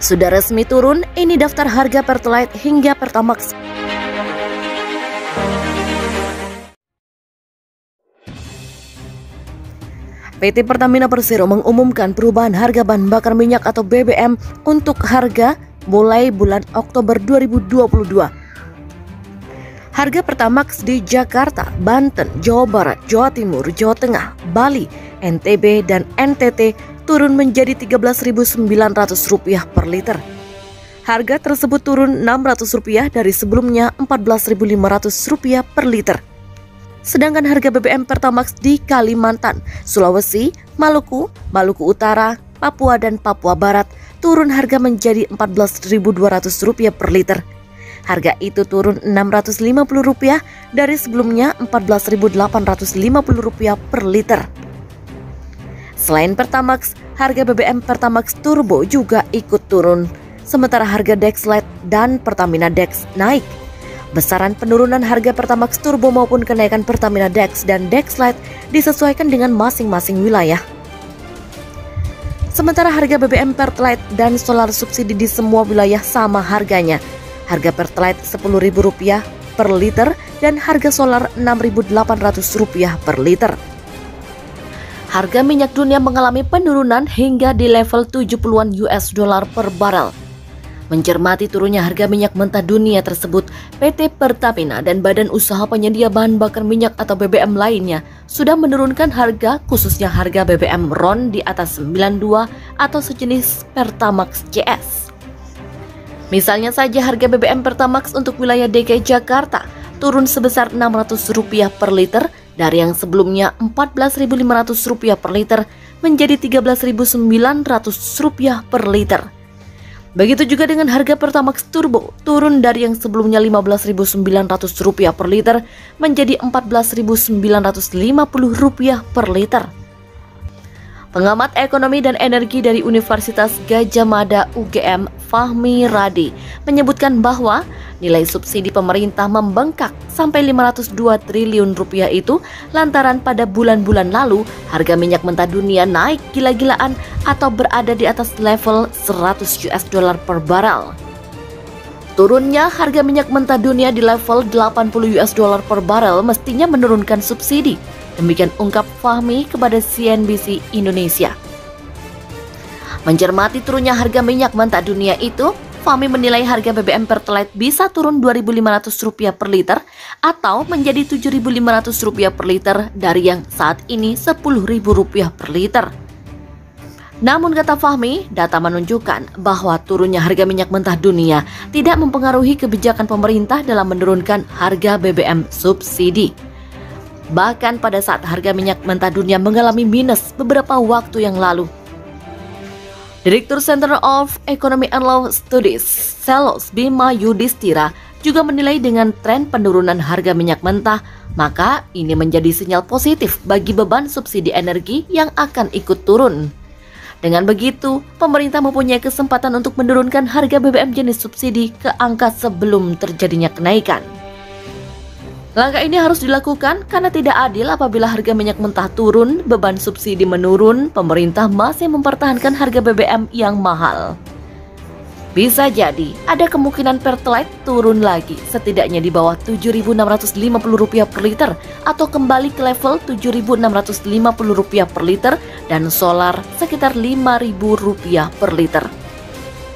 Sudah resmi turun, ini daftar harga Pertalite hingga Pertamax. PT Pertamina Persero mengumumkan perubahan harga bahan bakar minyak atau BBM untuk harga mulai bulan Oktober 2022. Harga Pertamax di Jakarta, Banten, Jawa Barat, Jawa Timur, Jawa Tengah, Bali, NTB, dan NTT turun menjadi Rp13.900 per liter. Harga tersebut turun Rp600 dari sebelumnya Rp14.500 per liter. Sedangkan harga BBM Pertamax di Kalimantan, Sulawesi, Maluku, Maluku Utara, Papua, dan Papua Barat turun harga menjadi Rp14.200 per liter. Harga itu turun Rp650 dari sebelumnya Rp14.850 per liter. Selain Pertamax, harga BBM Pertamax Turbo juga ikut turun, sementara harga Dexlite dan Pertamina Dex naik. Besaran penurunan harga Pertamax Turbo maupun kenaikan Pertamina Dex dan Dexlite disesuaikan dengan masing-masing wilayah. Sementara harga BBM Pertalite dan solar subsidi di semua wilayah sama harganya. Harga Pertalite Rp10.000 per liter dan harga solar Rp6.800 per liter. Harga minyak dunia mengalami penurunan hingga di level 70-an US dollar per barel. Mencermati turunnya harga minyak mentah dunia tersebut, PT Pertamina dan Badan Usaha Penyedia Bahan Bakar Minyak atau BBM lainnya sudah menurunkan harga, khususnya harga BBM RON di atas 92 atau sejenis Pertamax CS. Misalnya saja harga BBM Pertamax untuk wilayah DKI Jakarta turun sebesar Rp600 per liter dari yang sebelumnya Rp14.500 per liter menjadi Rp13.900 per liter. Begitu juga dengan harga Pertamax Turbo turun dari yang sebelumnya Rp15.900 per liter menjadi Rp14.950 per liter. Pengamat ekonomi dan energi dari Universitas Gadjah Mada UGM, Fahmi Radi, menyebutkan bahwa nilai subsidi pemerintah membengkak sampai Rp502 triliun itu lantaran pada bulan-bulan lalu harga minyak mentah dunia naik gila-gilaan atau berada di atas level 100 US dollar per barel. Turunnya harga minyak mentah dunia di level 80 US dollar per barel mestinya menurunkan subsidi. Demikian ungkap Fahmi kepada CNBC Indonesia. Mencermati turunnya harga minyak mentah dunia itu, Fahmi menilai harga BBM Pertalite bisa turun Rp2.500 per liter atau menjadi Rp7.500 per liter dari yang saat ini Rp10.000 per liter. Namun kata Fahmi, data menunjukkan bahwa turunnya harga minyak mentah dunia tidak mempengaruhi kebijakan pemerintah dalam menurunkan harga BBM subsidi. Bahkan pada saat harga minyak mentah dunia mengalami minus beberapa waktu yang lalu. Direktur Center of Economy and Law Studies, Selos Bima Yudhistira, juga menilai dengan tren penurunan harga minyak mentah, maka ini menjadi sinyal positif bagi beban subsidi energi yang akan ikut turun. Dengan begitu, pemerintah mempunyai kesempatan untuk menurunkan harga BBM jenis subsidi ke angka sebelum terjadinya kenaikan. Langkah ini harus dilakukan karena tidak adil apabila harga minyak mentah turun, beban subsidi menurun, pemerintah masih mempertahankan harga BBM yang mahal. Bisa jadi ada kemungkinan Pertalite turun lagi, setidaknya di bawah Rp7.650 per liter atau kembali ke level Rp7.650 per liter dan solar sekitar Rp5.000 per liter.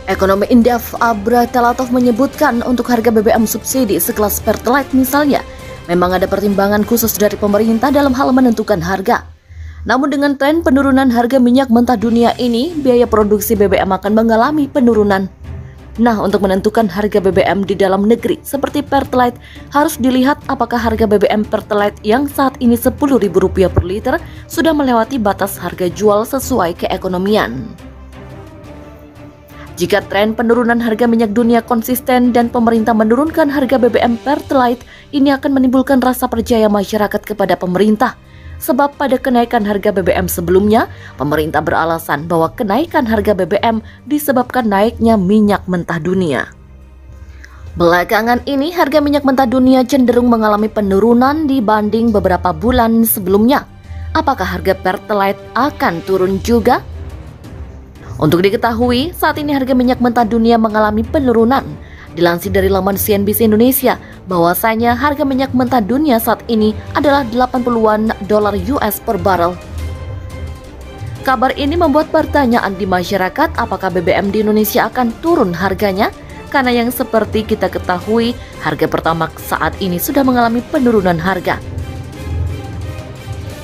Ekonomi Indef Abra Telatov menyebutkan untuk harga BBM subsidi sekelas Pertalite misalnya, memang ada pertimbangan khusus dari pemerintah dalam hal menentukan harga. Namun dengan tren penurunan harga minyak mentah dunia ini, biaya produksi BBM akan mengalami penurunan. Nah, untuk menentukan harga BBM di dalam negeri seperti Pertalite, harus dilihat apakah harga BBM Pertalite yang saat ini Rp10.000 per liter sudah melewati batas harga jual sesuai keekonomian. Jika tren penurunan harga minyak dunia konsisten dan pemerintah menurunkan harga BBM Pertalite, ini akan menimbulkan rasa percaya masyarakat kepada pemerintah. Sebab pada kenaikan harga BBM sebelumnya, pemerintah beralasan bahwa kenaikan harga BBM disebabkan naiknya minyak mentah dunia. Belakangan ini harga minyak mentah dunia cenderung mengalami penurunan dibanding beberapa bulan sebelumnya. Apakah harga Pertalite akan turun juga? Untuk diketahui, saat ini harga minyak mentah dunia mengalami penurunan. Dilansir dari laman CNBC Indonesia, bahwasanya harga minyak mentah dunia saat ini adalah 80-an dolar US per barel. Kabar ini membuat pertanyaan di masyarakat apakah BBM di Indonesia akan turun harganya? Karena yang seperti kita ketahui, harga Pertamax saat ini sudah mengalami penurunan harga.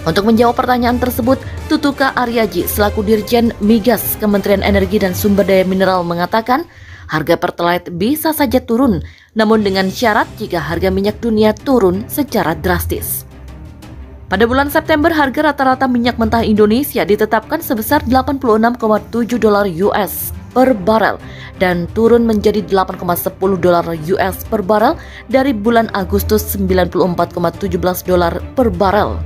Untuk menjawab pertanyaan tersebut, Tutuka Aryaji selaku Dirjen Migas Kementerian Energi dan Sumber Daya Mineral mengatakan, harga Pertalite bisa saja turun, namun dengan syarat jika harga minyak dunia turun secara drastis. Pada bulan September, harga rata-rata minyak mentah Indonesia ditetapkan sebesar 86,7 dolar US per barel dan turun menjadi 8,10 dolar US per barel dari bulan Agustus 94,17 dolar per barel.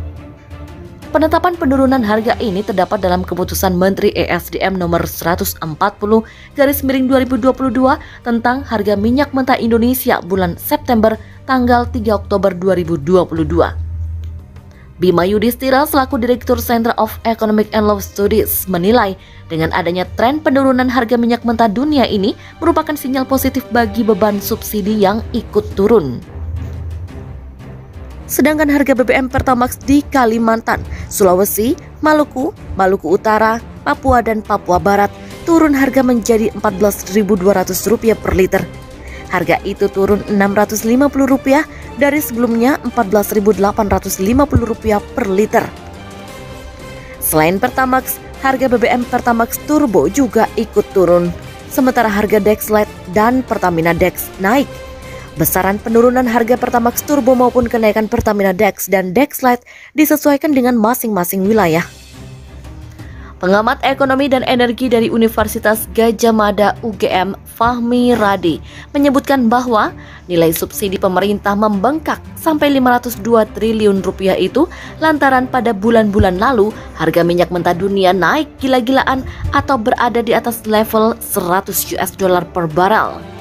Penetapan penurunan harga ini terdapat dalam keputusan Menteri ESDM nomor 140/2022 tentang harga minyak mentah Indonesia bulan September tanggal 3 Oktober 2022. Bima Yudhistira selaku Direktur Center of Economic and Law Studies menilai dengan adanya tren penurunan harga minyak mentah dunia ini merupakan sinyal positif bagi beban subsidi yang ikut turun. Sedangkan harga BBM Pertamax di Kalimantan, Sulawesi, Maluku, Maluku Utara, Papua dan Papua Barat turun harga menjadi Rp14.200 per liter. Harga itu turun Rp650 dari sebelumnya Rp14.850 per liter. Selain Pertamax, harga BBM Pertamax Turbo juga ikut turun, sementara harga Dexlite dan Pertamina Dex naik. Besaran penurunan harga Pertamax Turbo maupun kenaikan Pertamina Dex dan Dexlite disesuaikan dengan masing-masing wilayah. Pengamat ekonomi dan energi dari Universitas Gadjah Mada UGM, Fahmi Radi, menyebutkan bahwa nilai subsidi pemerintah membengkak sampai Rp502 triliun itu lantaran pada bulan-bulan lalu harga minyak mentah dunia naik gila-gilaan atau berada di atas level 100 US dollar per barel.